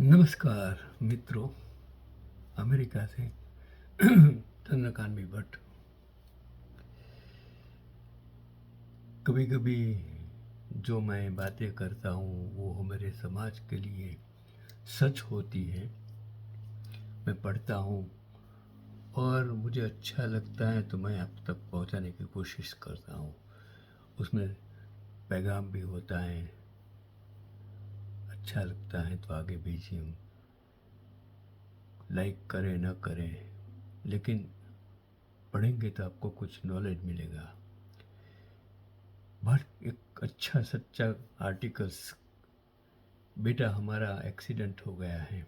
नमस्कार मित्रों, अमेरिका से चंद्रकांत भट्ट। कभी कभी जो मैं बातें करता हूँ वो मेरे समाज के लिए सच होती है। मैं पढ़ता हूँ और मुझे अच्छा लगता है तो मैं आप तक पहुँचाने की कोशिश करता हूँ। उसमें पैगाम भी होता है, अच्छा लगता है तो आगे भेजिए, लाइक करें न करें, लेकिन पढ़ेंगे तो आपको कुछ नॉलेज मिलेगा। बहुत एक अच्छा सच्चा आर्टिकल्स। बेटा हमारा एक्सीडेंट हो गया है,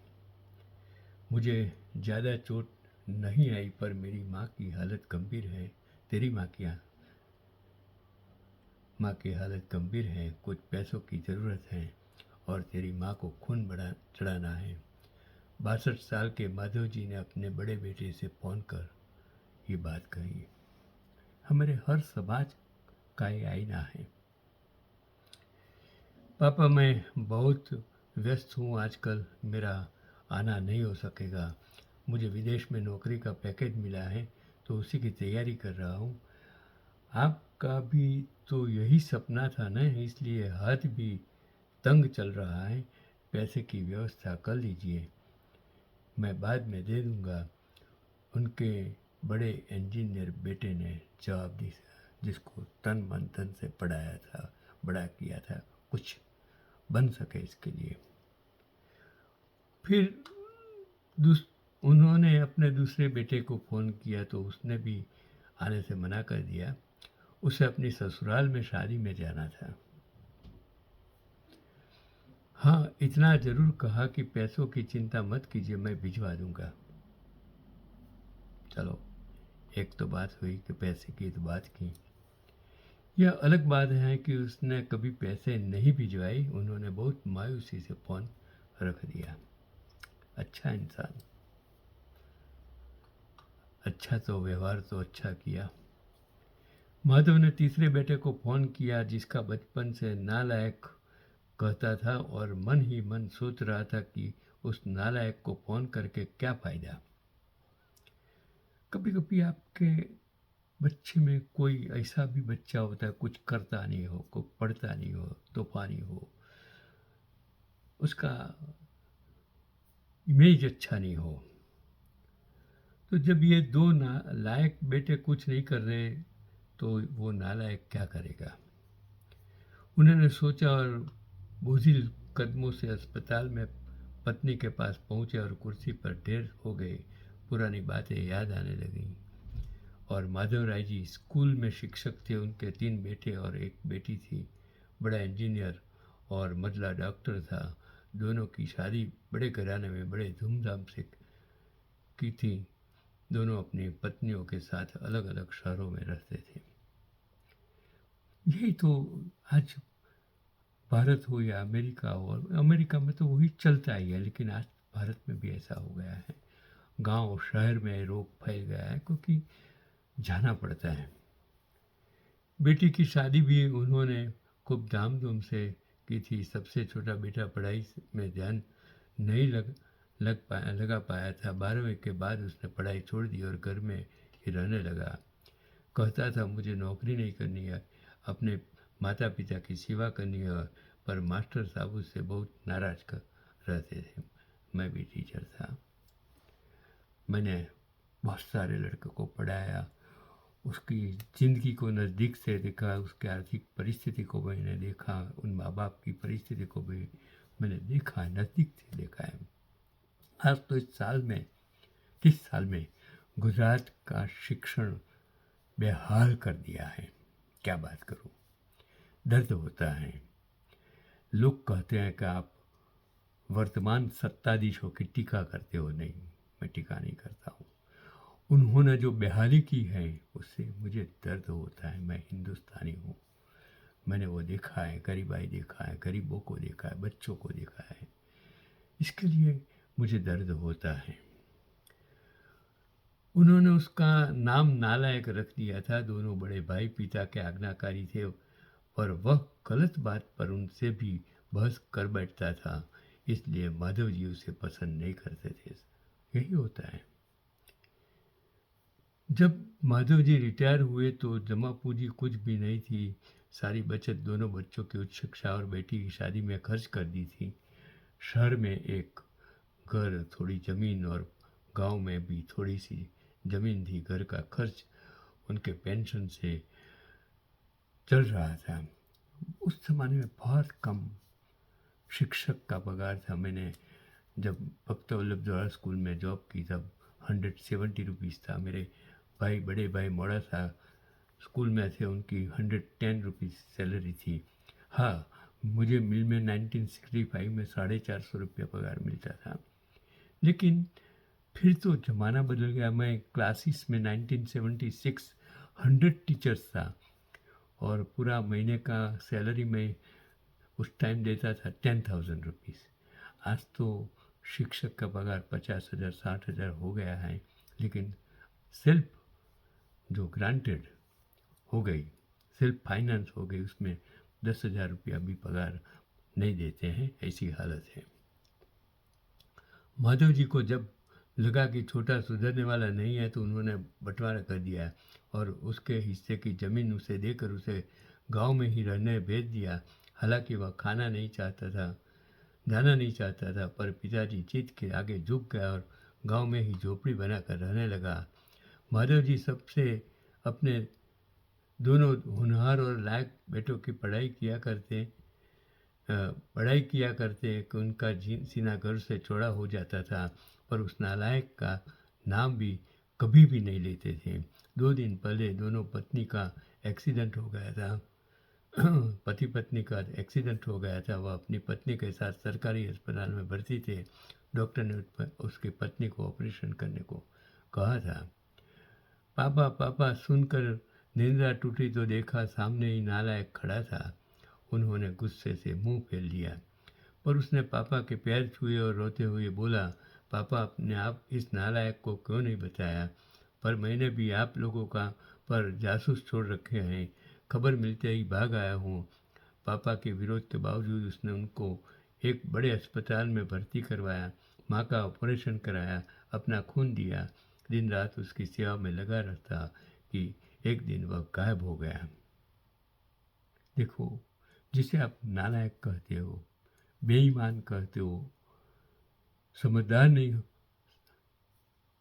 मुझे ज़्यादा चोट नहीं आई पर मेरी माँ की हालत गंभीर है। तेरी माँ की हालत गंभीर है, कुछ पैसों की ज़रूरत है और तेरी माँ को खून बढ़ा चढ़ाना है। 62 साल के माधव जी ने अपने बड़े बेटे से फ़ोन कर ये बात कही। हमारे हर समाज का ये आईना है। पापा मैं बहुत व्यस्त हूँ आजकल, मेरा आना नहीं हो सकेगा। मुझे विदेश में नौकरी का पैकेज मिला है तो उसी की तैयारी कर रहा हूँ। आपका भी तो यही सपना था ना, इसलिए हाथ भी तंग चल रहा है। पैसे की व्यवस्था कर लीजिए, मैं बाद में दे दूँगा। उनके बड़े इंजीनियर बेटे ने जवाब दी, जिसको तन मन धन से पढ़ाया था, बड़ा किया था, कुछ बन सके इसके लिए। फिर उन्होंने अपने दूसरे बेटे को फ़ोन किया तो उसने भी आने से मना कर दिया। उसे अपनी ससुराल में शादी में जाना था। हाँ, इतना ज़रूर कहा कि पैसों की चिंता मत कीजिए, मैं भिजवा दूंगा। चलो, एक तो बात हुई कि पैसे की तो बात की। यह अलग बात है कि उसने कभी पैसे नहीं भिजवाए। उन्होंने बहुत मायूसी से फ़ोन रख दिया। अच्छा इंसान, अच्छा तो व्यवहार तो अच्छा किया। माधव ने तीसरे बेटे को फ़ोन किया, जिसका बचपन से नालायक कहता था और मन ही मन सोच रहा था कि उस नालायक को फ़ोन करके क्या फ़ायदा। कभी कभी आपके बच्चे में कोई ऐसा भी बच्चा होता है, कुछ करता नहीं हो, कुछ पढ़ता नहीं हो, तूफानी हो, उसका इमेज अच्छा नहीं हो। तो जब ये दो नालायक बेटे कुछ नहीं कर रहे तो वो नालायक क्या करेगा। उन्होंने सोचा और बोझिल कदमों से अस्पताल में पत्नी के पास पहुंचे और कुर्सी पर ढेर हो गए। पुरानी बातें याद आने लगीं। और माधव राय जी स्कूल में शिक्षक थे, उनके 3 बेटे और एक बेटी थी। बड़ा इंजीनियर और मझला डॉक्टर था। दोनों की शादी बड़े घराने में बड़े धूमधाम से की थी। दोनों अपनी पत्नियों के साथ अलग अलग शहरों में रहते थे। यही तो आज भारत हो या अमेरिका हो, अमेरिका में तो वही चलता ही है, लेकिन आज भारत में भी ऐसा हो गया है। गांव शहर में रोग फैल गया है क्योंकि जाना पड़ता है। बेटी की शादी भी उन्होंने खूब धाम-धूम से की थी। सबसे छोटा बेटा पढ़ाई में ध्यान नहीं लगा पाया था। 12वीं के बाद उसने पढ़ाई छोड़ दी और घर में ही रहने लगा। कहता था मुझे नौकरी नहीं करनी है, अपने माता पिता की सेवा करनी है। पर मास्टर साहब उससे बहुत नाराज कर रहते थे। मैं भी टीचर था, मैंने बहुत सारे लड़कों को पढ़ाया, उसकी ज़िंदगी को नज़दीक से देखा, उसकी आर्थिक परिस्थिति को मैंने देखा, उन माँ बाप की परिस्थिति को भी मैंने देखा है, नज़दीक से देखा है। आज तो इस साल में 30 साल में गुजरात का शिक्षण बेहाल कर दिया है। क्या बात करूं, दर्द होता है। लोग कहते हैं कि आप वर्तमान सत्ताधीशों की टीका करते हो। नहीं, मैं टीका नहीं करता हूँ। उन्होंने जो बेहाली की है उससे मुझे दर्द होता है। मैं हिंदुस्तानी हूँ, मैंने वो देखा है, गरीबाई देखा है, गरीबों को देखा है, बच्चों को देखा है। इसके लिए मुझे दर्द होता है। उन्होंने उसका नाम नालायक रख दिया था। दोनों बड़े भाई पिता के आज्ञाकारी थे और वह गलत बात पर उनसे भी बहस कर बैठता था। इसलिए माधव जी उसे पसंद नहीं करते थे। यही होता है। जब माधव जी रिटायर हुए तो जमा पूंजी कुछ भी नहीं थी। सारी बचत दोनों बच्चों की उच्च शिक्षा और बेटी की शादी में खर्च कर दी थी। शहर में एक घर, थोड़ी ज़मीन और गांव में भी थोड़ी सी ज़मीन थी। घर का खर्च उनके पेंशन से चल रहा था। उस ज़माने में बहुत कम शिक्षक का पगार था। मैंने जब भक्त वल्लभ द्वारा स्कूल में जॉब की तब 170 रुपीज़ था। मेरे भाई, बड़े भाई मोड़ा था स्कूल में थे, उनकी 110 रुपीज़ सैलरी थी। हाँ, मुझे मिल में 1965 में 450 रुपया पगार मिलता था। लेकिन फिर तो ज़माना बदल गया। मैं क्लासेस में 1976 100 टीचर्स था और पूरा महीने का सैलरी में उस टाइम देता था 10,000 रुपीज़। आज तो शिक्षक का पगार 50,000 60,000 हो गया है। लेकिन सेल्फ जो ग्रांटेड हो गई, सेल्फ फाइनेंस हो गई, उसमें 10,000 रुपया भी पगार नहीं देते हैं। ऐसी हालत है। माधव जी को जब लगा कि छोटा सुधरने वाला नहीं है तो उन्होंने बंटवारा कर दिया और उसके हिस्से की ज़मीन उसे देकर उसे गांव में ही रहने भेज दिया। हालांकि वह खाना नहीं चाहता था, जाना नहीं चाहता था, पर पिताजी जीत के आगे झुक गया और गांव में ही झोपड़ी बनाकर रहने लगा। माधव जी सबसे अपने दोनों होनहार और लायक बेटों की पढ़ाई किया करते कि उनका सीना घर से चौड़ा हो जाता था, पर उस नालायक का नाम भी कभी भी नहीं लेते थे। 2 दिन पहले दोनों पत्नी का एक्सीडेंट हो गया था। पति पत्नी का एक्सीडेंट हो गया था। वह अपनी पत्नी के साथ सरकारी अस्पताल में भर्ती थे। डॉक्टर ने उसकी पत्नी को ऑपरेशन करने को कहा था। पापा पापा सुनकर निंद्रा टूटी तो देखा सामने ही नालायक खड़ा था। उन्होंने गुस्से से मुंह फेर लिया, पर उसने पापा के पैर छुए और रोते हुए बोला, पापा आपने आप इस नालायक को क्यों नहीं बताया? पर मैंने भी आप लोगों का पर जासूस छोड़ रखे हैं। खबर मिलते ही भाग आया हूँ। पापा के विरोध के बावजूद उसने उनको एक बड़े अस्पताल में भर्ती करवाया, माँ का ऑपरेशन कराया, अपना खून दिया। दिन रात उसकी सेवा में लगा रहता कि एक दिन वह गायब हो गया। देखो, जिसे आप नालायक कहते हो, बेईमान कहते हो, समझदार नहीं हो,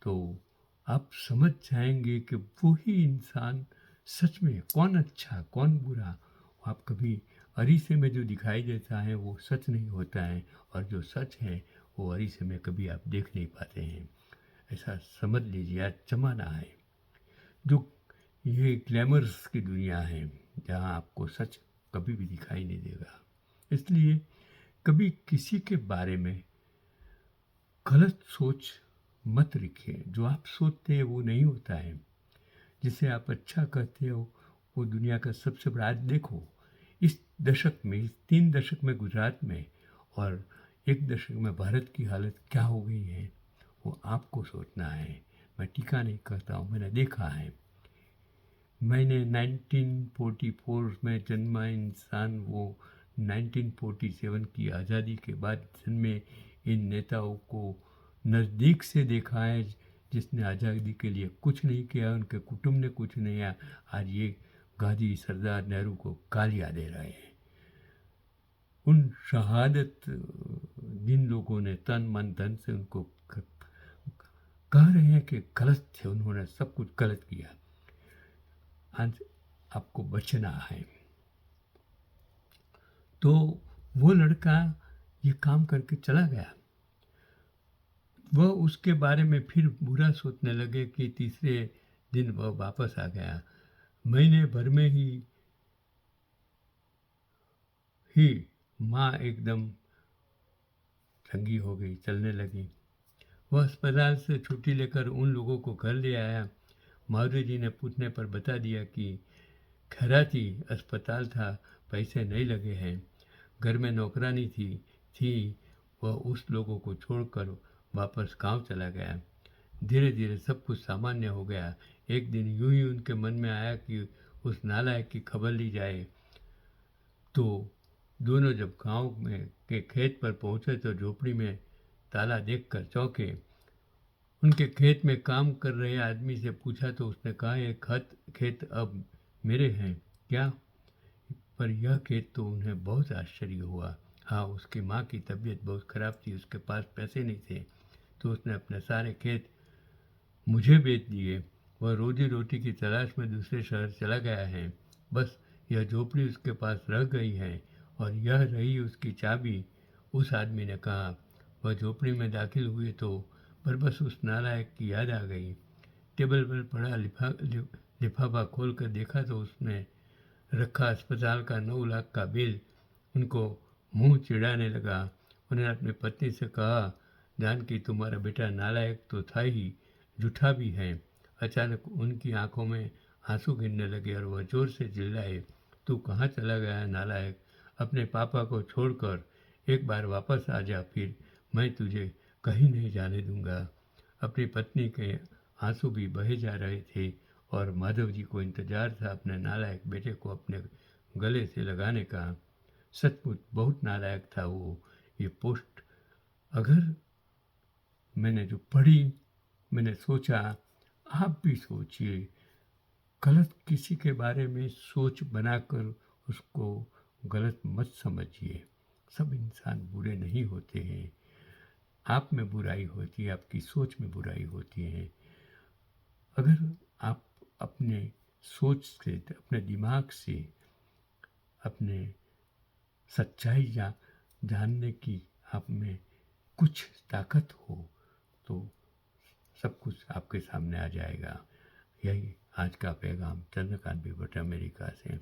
तो आप समझ जाएंगे कि वही इंसान सच में कौन अच्छा कौन बुरा। आप कभी अरीसे में जो दिखाई देता है वो सच नहीं होता है, और जो सच है वो अरीसे में कभी आप देख नहीं पाते हैं। ऐसा समझ लीजिए। आज जमाना है जो ये ग्लैमर्स की दुनिया है, जहाँ आपको सच कभी भी दिखाई नहीं देगा। इसलिए कभी किसी के बारे में गलत सोच मत रखिए। जो आप सोचते हैं वो नहीं होता है। जिसे आप अच्छा कहते हो वो दुनिया का सबसे बड़ा। आज देखो, इस दशक में, इस 3 दशक में गुजरात में और 1 दशक में भारत की हालत क्या हो गई है, वो आपको सोचना है। मैं टीका नहीं करता हूँ, मैंने देखा है। मैंने 1944 में जन्मा इंसान, वो 1947 की आज़ादी के बाद जन्मे इन नेताओं को नज़दीक से देखा है, जिसने आज़ादी के लिए कुछ नहीं किया, उनके कुटुंब ने कुछ नहीं किया। आज ये गांधी, सरदार नेहरू को गालियाँ दे रहे हैं। उन शहादत जिन लोगों ने तन मन धन से उनको कह रहे हैं कि गलत थे, उन्होंने सब कुछ गलत किया। आज आपको बचना है। तो वो लड़का ये काम करके चला गया। वह उसके बारे में फिर बुरा सोचने लगे कि तीसरे दिन वह वापस आ गया। महीने भर में ही माँ एकदम चंगी हो गई, चलने लगी। वह अस्पताल से छुट्टी लेकर उन लोगों को घर ले आया। माधुरी जी ने पूछने पर बता दिया कि खैराती अस्पताल था, पैसे नहीं लगे हैं। घर में नौकरानी थी वह उस लोगों को छोड़कर वापस गांव चला गया। धीरे धीरे सब कुछ सामान्य हो गया। एक दिन यूं ही उनके मन में आया कि उस नालायक की खबर ली जाए। तो दोनों जब गांव में के खेत पर पहुंचे तो झोपड़ी में ताला देखकर चौंके। उनके खेत में काम कर रहे आदमी से पूछा तो उसने कहा, ये खेत अब मेरे हैं क्या? पर यह खेत तो उन्हें बहुत आश्चर्य हुआ। हाँ, उसकी माँ की तबीयत बहुत खराब थी, उसके पास पैसे नहीं थे, तो उसने अपने सारे खेत मुझे बेच दिए। वह रोजी रोटी की तलाश में दूसरे शहर चला गया है। बस यह झोपड़ी उसके पास रह गई है और यह रही उसकी चाबी। उस आदमी ने कहा। वह झोपड़ी में दाखिल हुए तो पर बस उस नालायक की याद आ गई। टेबल पर पड़ा लिफाफा खोल कर देखा तो उसमें रखा अस्पताल का 9 लाख का बिल। उनको मुंह चिढ़ाने लगा। उन्होंने अपनी पत्नी से कहा, जानकी तुम्हारा बेटा नालायक तो था ही, झूठा भी है। अचानक उनकी आंखों में आंसू गिरने लगे और वह जोर से चिल्लाए, तू कहाँ चला गया नालायक? अपने पापा को छोड़कर एक बार वापस आ जा, फिर मैं तुझे कहीं नहीं जाने दूंगा। अपनी पत्नी के आंसू भी बहे जा रहे थे और माधव जी को इंतजार था अपने नालायक बेटे को अपने गले से लगाने का। सचमुच बहुत नालायक था वो। ये पोस्ट अगर मैंने जो पढ़ी, मैंने सोचा आप भी सोचिए, गलत किसी के बारे में सोच बनाकर उसको गलत मत समझिए। सब इंसान बुरे नहीं होते हैं। आप में बुराई होती है, आपकी सोच में बुराई होती है। अगर आप अपने सोच से, अपने दिमाग से, अपने सच्चाई जानने की आप में कुछ ताकत हो तो सब कुछ आपके सामने आ जाएगा। यही आज का पैगाम चंद्रकांत भट्ट अमेरिका से।